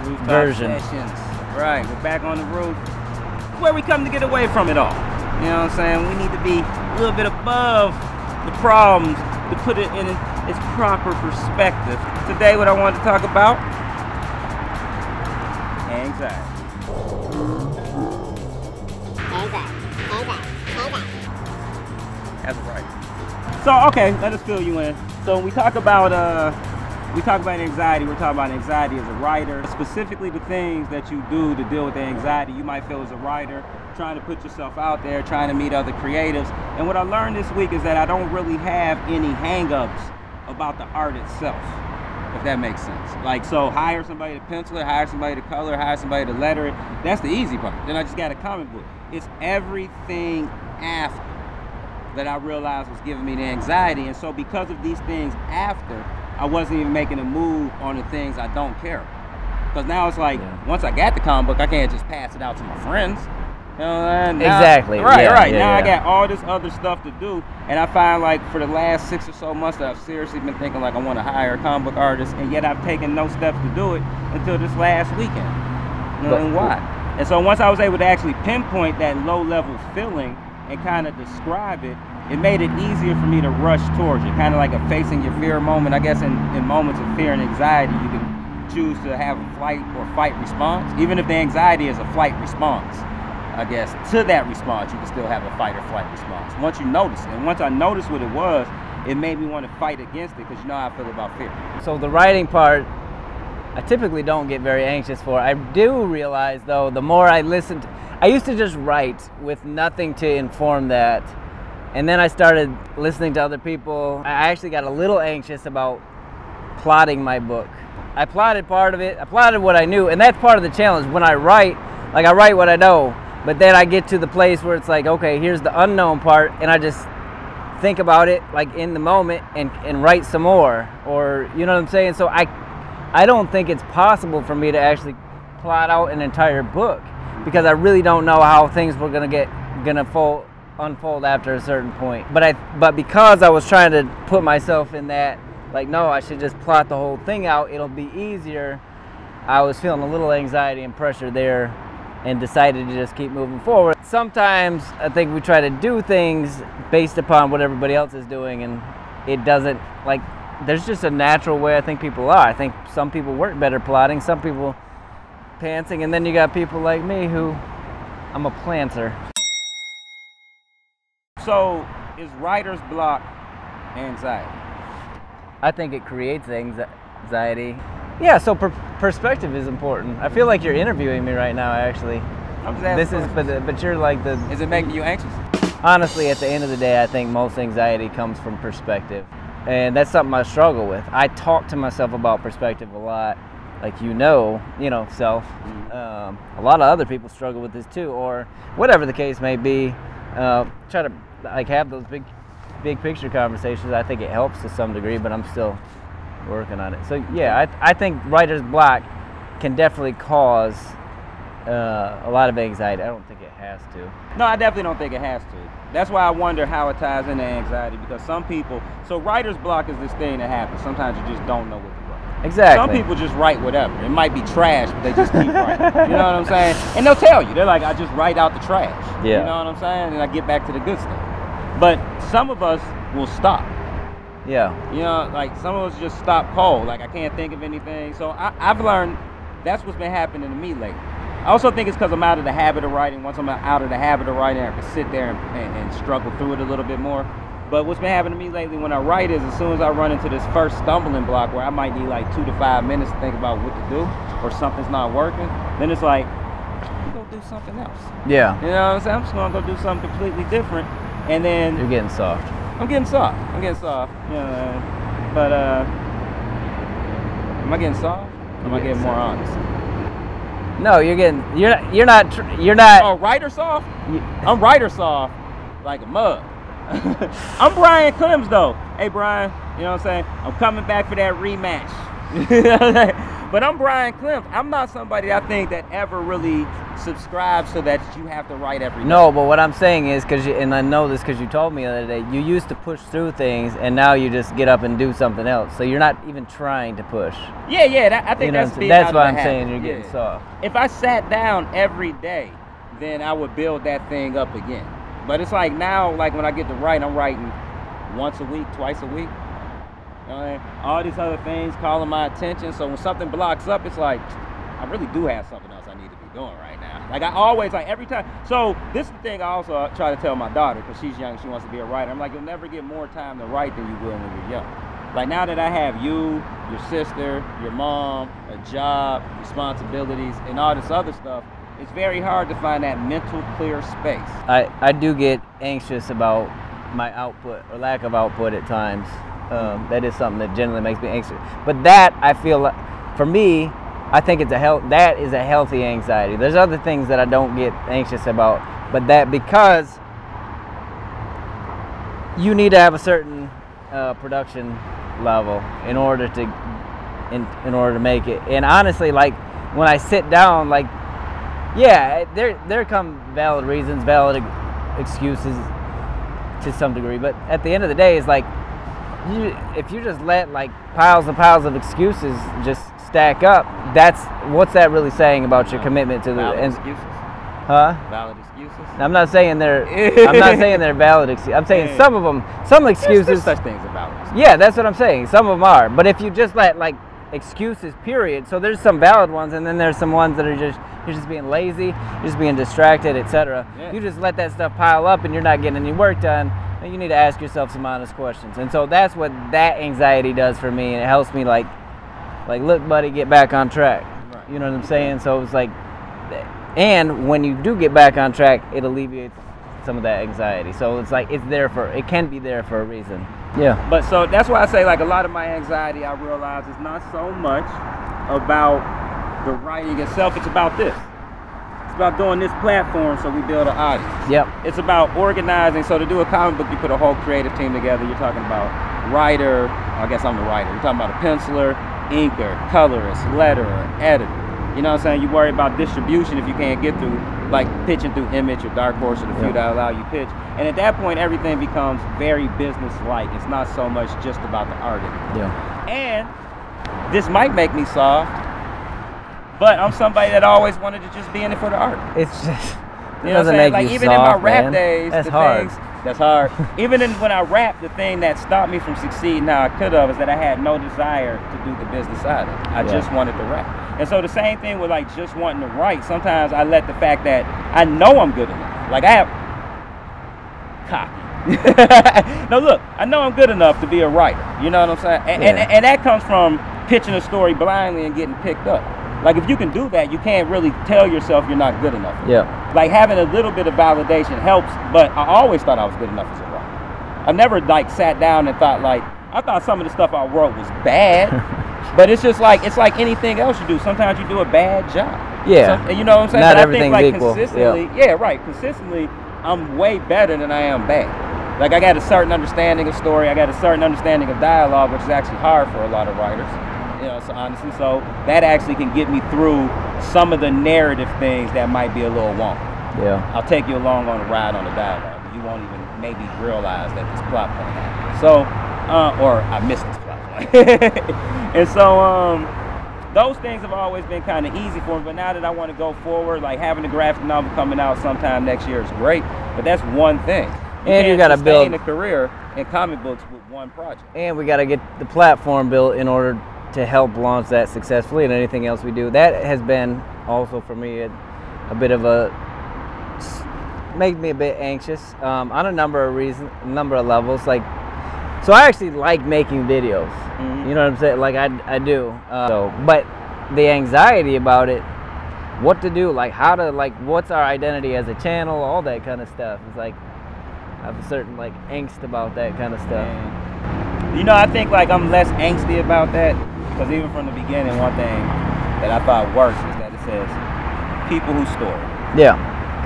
Rooftop version. Sessions. Right, we're back on the roof. Where we come to get away from it all. You know what I'm saying? We need to be a little bit above the problems to put it in its proper perspective. Today, what I want to talk about, anxiety. That's right. So, okay, let us fill you in. So we talk about anxiety. We're talking about anxiety as a writer, specifically the things that you do to deal with the anxiety you might feel as a writer, trying to put yourself out there, trying to meet other creatives. And what I learned this week is that I don't really have any hang-ups about the art itself, if that makes sense. Like, so hire somebody to pencil it, hire somebody to color, hire somebody to letter it. That's the easy part. Then I just got a comic book. It's everything after that I realized was giving me the anxiety. And so because of these things after, I wasn't even making a move on the things I don't care about. Because now it's like, once I got the comic book, I can't just pass it out to my friends. You know, now, exactly. Right. Now I got all this other stuff to do. And I find like for the last 6 or so months that I've seriously been thinking like I want to hire a comic book artist, and yet I've taken no steps to do it until this last weekend. You know, and why? And so once I was able to actually pinpoint that low-level feeling and kind of describe it, it made it easier for me to rush towards it. Kind of like a facing your fear moment. I guess in moments of fear and anxiety, you can choose to have a flight or fight response. Even if the anxiety is a flight response, I guess, to that response, you can still have a fight or flight response. Once you notice it, and once I noticed what it was, it made me want to fight against it, because you know how I feel about fear. So the writing part, I typically don't get very anxious for. I do realize, though, the more I listen to, I used to just write with nothing to inform that. And then I started listening to other people. I actually got a little anxious about plotting my book. I plotted part of it. I plotted what I knew, and that's part of the challenge. When I write, like I write what I know, but then I get to the place where it's like, okay, here's the unknown part, and I just think about it like in the moment and write some more, or you know what I'm saying? So I don't think it's possible for me to actually plot out an entire book, because I really don't know how things were gonna unfold after a certain point. But because I was trying to put myself in that, like, no, I should just plot the whole thing out, it'll be easier, I was feeling a little anxiety and pressure there, and decided to just keep moving forward. Sometimes I think we try to do things based upon what everybody else is doing, and it doesn't, like, there's just a natural way I think people are. I think some people work better plotting, some people pantsing, and then you got people like me who, I'm a planter. So, is writer's block anxiety? I think it creates anxiety. Yeah, so perspective is important. I feel like you're interviewing me right now, actually. I'm just asking. But you're like the... Is it making you anxious? Honestly, at the end of the day, I think most anxiety comes from perspective. And that's something I struggle with. I talk to myself about perspective a lot. Like, you know, self. A lot of other people struggle with this too, or whatever the case may be. Try to like have those big picture conversations. I think it helps to some degree, but I'm still working on it. So yeah, I think writer's block can definitely cause a lot of anxiety. I don't think it has to. No, I definitely don't think it has to. That's why I wonder how it ties into anxiety, because some people, so writer's block is this thing that happens. Sometimes you just don't know what to write. Exactly. Some people just write whatever. It might be trash, but they just keep writing. You know what I'm saying? And they'll tell you. They're like, I just write out the trash. Yeah. You know what I'm saying? And I get back to the good stuff. But some of us will stop. Yeah. You know, like some of us just stop cold. Like, I can't think of anything. So I've learned that's what's been happening to me lately. I also think it's because I'm out of the habit of writing. Once I'm out of the habit of writing, I can sit there and struggle through it a little bit more. But what's been happening to me lately when I write is, as soon as I run into this first stumbling block where I might need like 2 to 5 minutes to think about what to do, or something's not working, then it's like, I'm gonna go do something else. Yeah. You know what I'm saying? I'm just gonna go do something completely different. And then you're getting soft. I'm getting soft. You know, but am I getting soft? Or am I getting more honest? No, you're not. Oh, writer soft? I'm writer soft like a mug. I'm Brian Clems though. Hey Brian, you know what I'm saying? I'm coming back for that rematch. But I'm Brian Clems. I'm not somebody I think that ever really subscribe so that you have to write every day. No, but what I'm saying is, and I know this because you told me the other day, you used to push through things, and now you just get up and do something else. So you're not even trying to push. Yeah, I think that's why I'm saying you're getting soft. If I sat down every day, then I would build that thing up again. But it's like now, like when I get to write, I'm writing once a week, twice a week. You know what I mean? All these other things calling my attention. So when something blocks up, it's like, I really do have something else I need to be doing right now. Like I always, like every time. So this is the thing I also try to tell my daughter, because she's young, she wants to be a writer. I'm like, you'll never get more time to write than you will when you're young. Like now that I have you, your sister, your mom, a job, responsibilities, and all this other stuff, it's very hard to find that mental clear space. I do get anxious about my output or lack of output at times. That is something that generally makes me anxious. But that, I feel like, for me, I think that is a healthy anxiety. There's other things that I don't get anxious about, but that, because you need to have a certain production level in order to make it. And honestly, like when I sit down, like, yeah, there come valid reasons, valid excuses to some degree, but at the end of the day, it's like, if you just let like piles and piles of excuses just stack up, what's that really saying about your commitment to the excuses? Huh? Valid excuses? I'm not saying they're valid excuses. I'm saying some excuses. There's such things as valid excuses. Yeah, that's what I'm saying. Some of them are, but if you just let like excuses, period. So there's some valid ones, and then there's some ones that are you're just being lazy, you're just being distracted, etc. Yeah. You just let that stuff pile up, and you're not getting any work done. And you need to ask yourself some honest questions. And so that's what that anxiety does for me, and it helps me like look, buddy, get back on track. Right. You know what I'm saying? So it's like, and when you do get back on track, it alleviates some of that anxiety. So it's like it can be there for a reason. Yeah. But so that's why I say, like, a lot of my anxiety, I realize, is not so much about the writing itself. It's about this. It's about doing this platform so we build an audience. Yep. It's about organizing. So to do a comic book, you put a whole creative team together. You're talking about writer. I guess I'm the writer. You're talking about a penciler, inker, colorist, letterer, editor. You know what I'm saying? You worry about distribution if you can't get through, like pitching through Image or Dark Horse or the few that allow you pitch. And at that point, everything becomes very business-like. It's not so much just about the art anymore. Yeah. And this might make me soft, but I'm somebody that always wanted to just be in it for the art. It's just, you know what I'm saying? Like even in my rap days, that's hard. That's hard. Even when I rap, the thing that stopped me from succeeding how I could have is that I had no desire to do the business side of it. I just wanted to rap. And so the same thing with like just wanting to write. Sometimes I let the fact that I know I'm good enough. Like I have cocky. No, look, I know I'm good enough to be a writer. You know what I'm saying? And that comes from pitching a story blindly and getting picked up. Like if you can do that, you can't really tell yourself you're not good enough. Yeah. Like having a little bit of validation helps, but I always thought I was good enough as a writer. I never like sat down and thought like, I thought some of the stuff I wrote was bad, but it's just like, it's like anything else you do. Sometimes you do a bad job. Yeah. So, you know what I'm saying? Not but everything's I think like equal. consistently, consistently, I'm way better than I am bad. Like I got a certain understanding of story, I got a certain understanding of dialogue, which is actually hard for a lot of writers. You know, so honestly, so that actually can get me through some of the narrative things that might be a little wonky. Yeah. I'll take you along on a ride on the dialogue. You won't even maybe realize that this plot point happened. So, or I missed this plot point. And so, those things have always been kind of easy for me. But now that I want to go forward, like having a graphic novel coming out sometime next year is great. But that's one thing. And you got to build a career in comic books with one project. And we got to get the platform built in order to help launch that successfully, and anything else we do. That has been also for me a bit of made me a bit anxious on a number of levels. Like, so I actually like making videos. Mm-hmm. You know what I'm saying? Like I do. But the anxiety about it, what to do, like how to, like what's our identity as a channel, all that kind of stuff. It's like I have a certain like angst about that kind of stuff. You know, I think like I'm less angsty about that. Because even from the beginning, one thing that I thought works is that it says people who store. Yeah.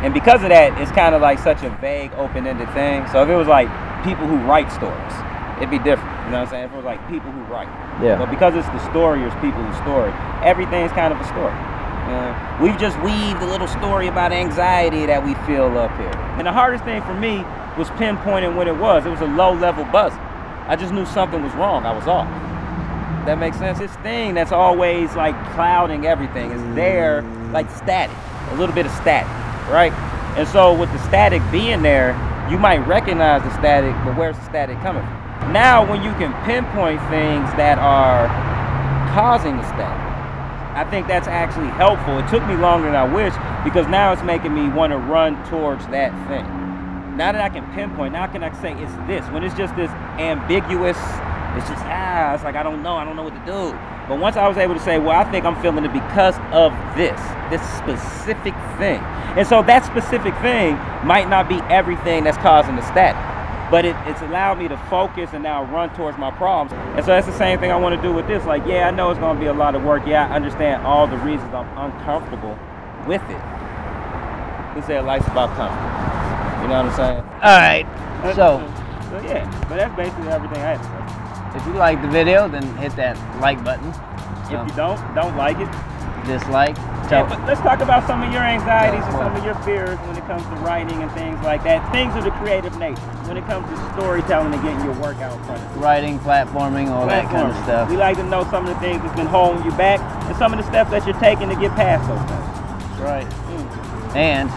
And because of that, it's kind of like such a vague, open-ended thing. So if it was like people who write stories, it'd be different. You know what I'm saying? If it was like people who write. Yeah. But because it's the Storiers, people who store it, everything's kind of a story. We've just weaved a little story about anxiety that we feel up here. And the hardest thing for me was pinpointing what it was. It was a low-level buzzer. I just knew something was wrong. I was off. That makes sense? This thing that's always like clouding everything is there, like static, a little bit of static, right? And so with the static being there, you might recognize the static, but where's the static coming from? Now, when you can pinpoint things that are causing the static, I think that's actually helpful. It took me longer than I wish, because now it's making me want to run towards that thing. Now that I can pinpoint, now can I say it's this? When it's just this ambiguous, it's just, it's like I don't know what to do. But once I was able to say, well, I think I'm feeling it because of this specific thing. And so that specific thing might not be everything that's causing the static, but it's allowed me to focus and now run towards my problems. And so that's the same thing I want to do with this. Like, yeah, I know it's going to be a lot of work. Yeah, I understand all the reasons I'm uncomfortable with it. Who said life's about comfort? You know what I'm saying? All right. So yeah, but that's basically everything I had to say. If you like the video, then hit that like button. If you don't like it, dislike. Yeah, but let's talk about some of your anxieties and some of your fears when it comes to writing and things like that. Things of the creative nature. When it comes to storytelling and getting your work out in front of you. Writing, platforming, all that kind of stuff. We like to know some of the things that's been holding you back and some of the steps that you're taking to get past those things. That's right. And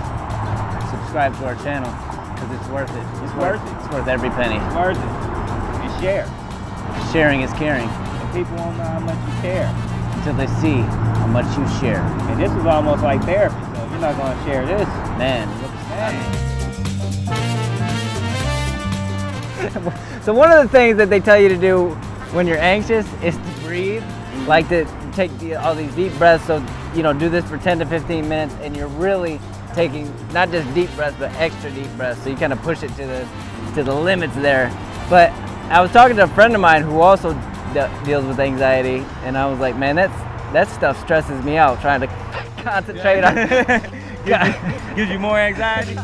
subscribe to our channel, because it's worth it. It's worth it. It's worth every penny. It's worth it. And share. Sharing is caring. And people won't know how much you care until they see how much you share. And this is almost like therapy, so you're not going to share this. Man, so one of the things that they tell you to do when you're anxious is to breathe, like to take all these deep breaths. So, you know, do this for 10 to 15 minutes, and you're really taking not just deep breaths, but extra deep breaths. So you kind of push it to the limits there. But I was talking to a friend of mine who also deals with anxiety, and I was like, man, that stuff stresses me out, trying to concentrate on. Gives you more anxiety?